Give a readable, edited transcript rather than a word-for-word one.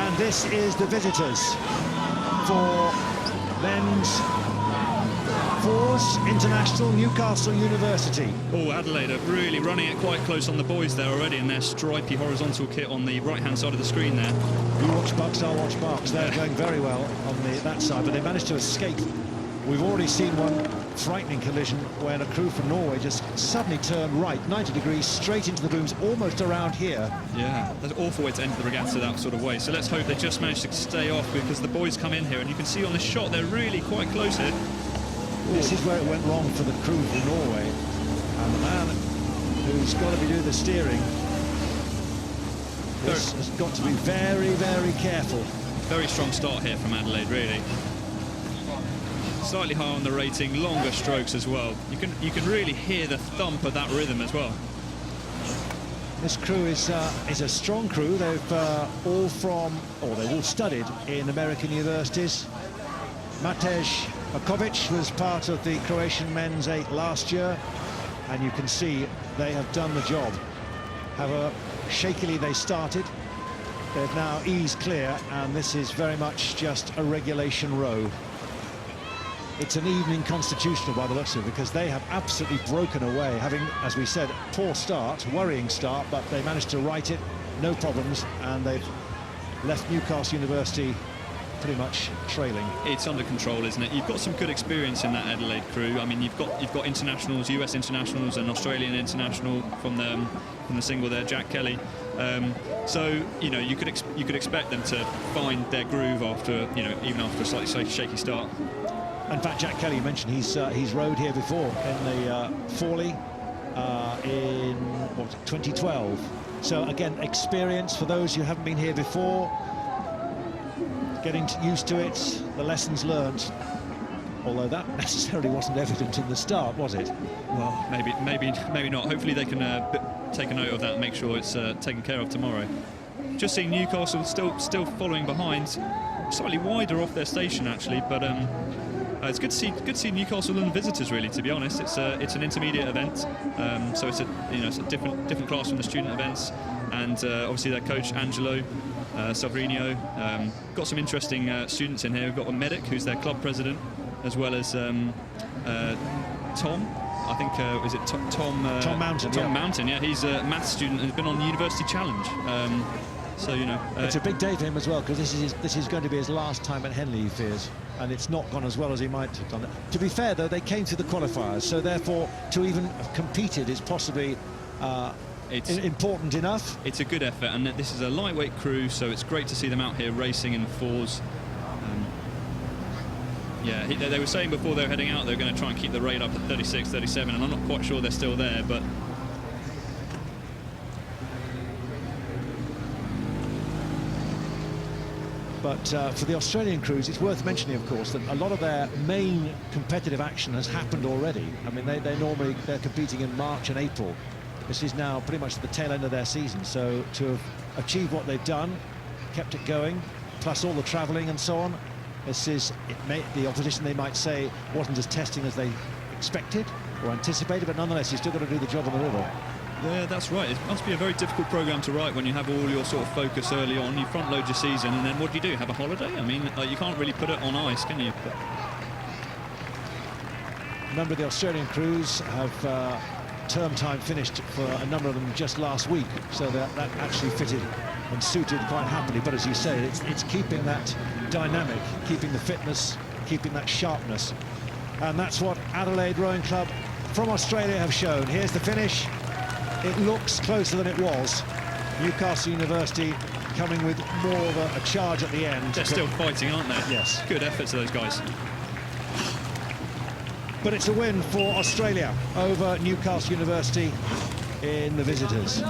And this is the visitors for men's fours international Newcastle University. Oh, Adelaide are really running it quite close on the boys there already in their stripy horizontal kit on the right-hand side of the screen there. You watch Bucks, I'll watch Bucks. They're going very well on that side, but they managed to escape. We've already seen one frightening collision when a crew from Norway just suddenly turned right, 90 degrees, straight into the booms, almost around here. Yeah, that's an awful way to enter the regatta that sort of way. So let's hope they just manage to stay off, because the boys come in here, and you can see on the shot they're really quite close here. This is where it went wrong for the crew from Norway. And the man who's got to be doing the steering has got to be very, very careful. Very strong start here from Adelaide, really. Slightly higher on the rating, longer strokes as well. You can really hear the thump of that rhythm as well. This crew is a strong crew. They've they've all studied in American universities. Matej Makovic was part of the Croatian men's 8 last year, and you can see they have done the job. However, shakily they started. They've now eased clear, and this is very much just a regulation row. It's an evening constitutional by the looks of it, because they have absolutely broken away, having, as we said, poor start, worrying start, but they managed to right it, no problems, and they've left Newcastle University pretty much trailing. It's under control, isn't it? You've got some good experience in that Adelaide crew. I mean, you've got internationals, US internationals, and Australian international from the single there, Jack Kelly. So you know, you could expect them to find their groove after, you know, even after a slightly shaky start. In fact, Jack Kelly mentioned he's rowed here before in the Forley in 2012. So again, experience for those who haven't been here before, getting used to it, the lessons learned. Although that necessarily wasn't evident in the start, was it? Well, maybe not. Hopefully they can take a note of that and make sure it's taken care of tomorrow. Just seeing Newcastle still following behind, slightly wider off their station actually, but. It's good to see Newcastle and visitors, really. To be honest, it's an intermediate event, so it's a different class from the student events, and obviously their coach Angelo Sovrino got some interesting students in here. We've got a medic who's their club president, as well as Tom. I think is it Tom Mountain? Tom Mountain, yeah. He's a maths student who's been on the University Challenge. So, you know, it's a big day for him as well, because this is going to be his last time at Henley, he fears, and it's not gone as well as he might have done. To be fair, though, they came through the qualifiers, so therefore to even have competed is possibly important enough. It's a good effort, and this is a lightweight crew, so it's great to see them out here racing in fours. Yeah, they were saying before they were heading out they were going to try and keep the rate up at 36, 37, and I'm not quite sure they're still there, but. But for the Australian crews, it's worth mentioning, of course, that a lot of their main competitive action has happened already. I mean, they're competing in March and April. This is now pretty much the tail end of their season. So to have achieved what they've done, kept it going, plus all the travelling and so on, the opposition, they might say, wasn't as testing as they expected or anticipated, but nonetheless, you've still got to do the job on the river. Yeah, that's right. It must be a very difficult programme to write when you have all your sort of focus early on. You front load your season, and then what do? Have a holiday? I mean, you can't really put it on ice, can you? But... A number of the Australian crews have term time finished for a number of them just last week, so that actually fitted and suited quite happily. But as you say, it's keeping that dynamic, keeping the fitness, keeping that sharpness, and that's what Adelaide Rowing Club from Australia have shown. Here's the finish. It looks closer than it was. Newcastle University coming with more of a charge at the end. They're still fighting, aren't they? Yes. Good effort to those guys. But it's a win for Australia over Newcastle University in the visitors.